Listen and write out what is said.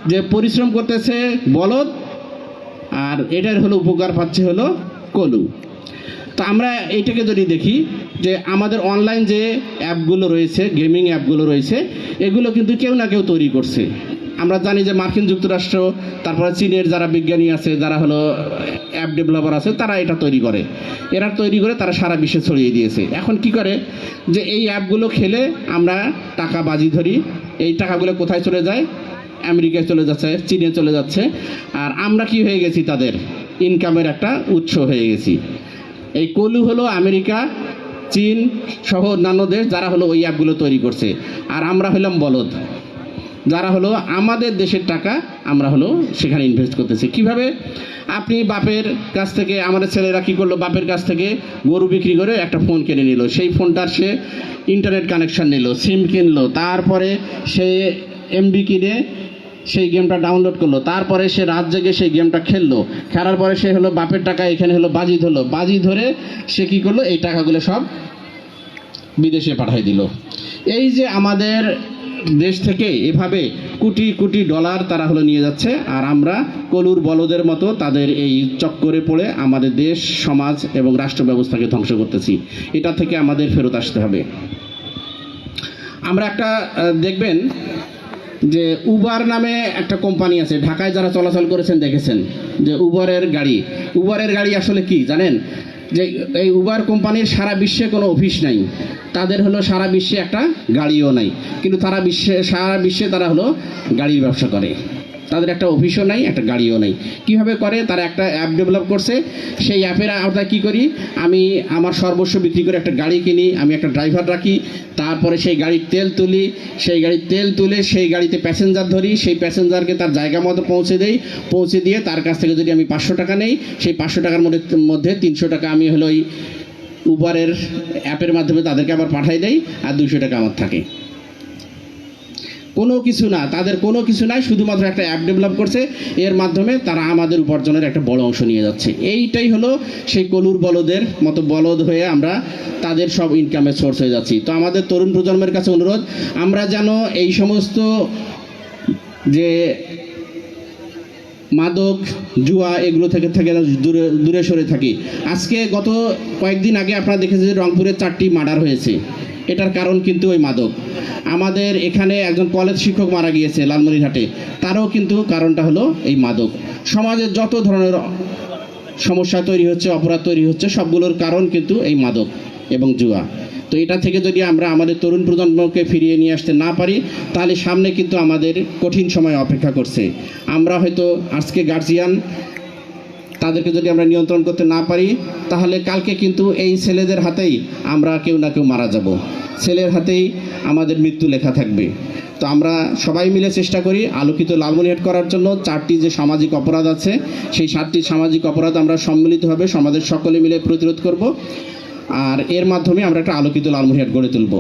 যে পরিশ্রম করতেছে বলদ, আর এটার হলো উপকার পাচ্ছে হলো কলু। তো আমরা এইটাকে যদি দেখি যে আমাদের অনলাইন যে অ্যাপগুলো রয়েছে, গেমিং অ্যাপগুলো রয়েছে, এগুলো কিন্তু কেউ না কেউ তৈরি করছে। আমরা জানি যে মার্কিন যুক্তরাষ্ট্র, তারপরে চীনের যারা বিজ্ঞানী আছে, যারা হলো অ্যাপ ডেভেলপার আছে, তারা এটা তৈরি করে। এরা তৈরি করে তারা সারা বিশ্বে ছড়িয়ে দিয়েছে। এখন কি করে যে এই অ্যাপগুলো খেলে আমরা টাকা বাজি ধরি, এই টাকাগুলো কোথায় চলে যায়? আমেরিকায় চলে যাচ্ছে, চীনে চলে যাচ্ছে। আর আমরা কি হয়ে গেছি? তাদের ইনকামের একটা উৎস হয়ে গেছি। এই কলু হলো আমেরিকা, চীন সহ অন্যান্য দেশ, যারা হলো ওই অ্যাপগুলো তৈরি করছে। আর আমরা হলাম বলদ, যারা হলো আমাদের দেশের টাকা আমরা হলো সেখানে ইনভেস্ট করতেছি। কিভাবে? আপনি বাপের কাছ থেকে, আমাদের ছেলেরা কী করলো, বাপের কাছ থেকে গরু বিক্রি করে একটা ফোন কিনে নিল, সেই ফোনটার সে ইন্টারনেট কানেকশান নিল, সিম কিনলো, তারপরে সে এমবি কিনে সেই গেমটা ডাউনলোড করলো, তারপরে সে রাত জেগে সেই গেমটা খেললো, খেলার পরে সে হলো বাপের টাকা এখানে হলো বাজি ধরলো, বাজি ধরে সে কী করলো, এই টাকাগুলো সব বিদেশে পাঠাই দিল। এই যে আমাদের দেশ থেকে এভাবে কোটি কোটি ডলার তারা হলো নিয়ে যাচ্ছে, আর আমরা কলুর বলদের মতো তাদের এই চক্করে পড়ে আমাদের দেশ, সমাজ এবং রাষ্ট্র ব্যবস্থাকে ধ্বংস করতেছি। এটা থেকে আমাদের ফেরত আসতে হবে। আমরা একটা দেখবেন যে উবার নামে একটা কোম্পানি আছে, ঢাকায় যারা চলাচল করেছেন দেখেছেন যে উবারের গাড়ি আসলে কি জানেন? যে এই উবার কোম্পানির সারা বিশ্বে কোনো অফিস নাই, তাদের হলো সারা বিশ্বে একটা গাড়িও নাই, কিন্তু সারা বিশ্বে তারা হলো গাড়ির ব্যবসা করে। তাদের একটা অফিসও নাই, একটা গাড়িও নেই। কীভাবে করে? তারা একটা অ্যাপ ডেভেলপ করছে। সেই অ্যাপের আওতায় কী করি, আমি আমার সর্বস্ব বিক্রি করে একটা গাড়ি কিনি, আমি একটা ড্রাইভার রাখি, তারপরে সেই গাড়ির তেল তুলি, সেই গাড়ির তেল তুলে সেই গাড়িতে প্যাসেঞ্জার ধরি, সেই প্যাসেঞ্জারকে তার জায়গা মতো পৌঁছে দিয়ে তার কাছ থেকে যদি আমি 500 টাকা নেই, সেই 500 টাকার মধ্যে 300 টাকা আমি হলো ওই উবারের অ্যাপের মাধ্যমে তাদেরকে আবার পাঠাই দেই, আর 200 টাকা আমার থাকে। কোনো কিছু না, তাদের কোনো কিছু নাই, শুধুমাত্র একটা অ্যাপ ডেভেলপ করছে, এর মাধ্যমে তারা আমাদের উপার্জনের একটা বড় অংশ নিয়ে যাচ্ছে। এইটাই হলো সেই কলুর বলদের মতো বলদ হয়ে আমরা তাদের সব ইনকামের সোর্স হয়ে যাচ্ছি। তো আমাদের তরুণ প্রজন্মের কাছে অনুরোধ, আমরা যেন এই সমস্ত যে মাদক, জুয়া, এগুলো থেকে দূরে সরে থাকি। আজকে গত কয়েকদিন আগে আপনারা দেখেছেন যে রংপুরে 4টি মার্ডার হয়েছে। এটার কারণ কিন্তু ওই মাদক। আমাদের এখানে একজন কলেজ শিক্ষক মারা গিয়েছে লালমনিরহাটে, তারও কিন্তু কারণটা হলো এই মাদক। সমাজের যত ধরনের সমস্যা তৈরি হচ্ছে, অপরাধ তৈরি হচ্ছে, সবগুলোর কারণ কিন্তু এই মাদক এবং জুয়া। তো এটা থেকে যদি আমরা আমাদের তরুণ প্রজন্মকে ফিরিয়ে নিয়ে আসতে না পারি, তাহলে সামনে কিন্তু আমাদের কঠিন সময় অপেক্ষা করছে। আমরা হয়তো আজকে গার্জিয়ান, তাদেরকে যদি আমরা নিয়ন্ত্রণ করতে না পারি, তাহলে কালকে কিন্তু এই ছেলেদের হাতেই আমরা কেউ না কেউ মারা যাব, ছেলের হাতেই আমাদের মৃত্যু লেখা থাকবে। তো আমরা সবাই মিলে চেষ্টা করি আলোকিত লালমনিরহাট করার জন্য। 4টি যে সামাজিক অপরাধ আছে, সেই 7টি সামাজিক অপরাধ আমরা সম্মিলিতভাবে সমাজের সকলে মিলে প্রতিরোধ করব, আর এর মাধ্যমে আমরা একটা আলোকিত লালমনিরহাট গড়ে তুলব।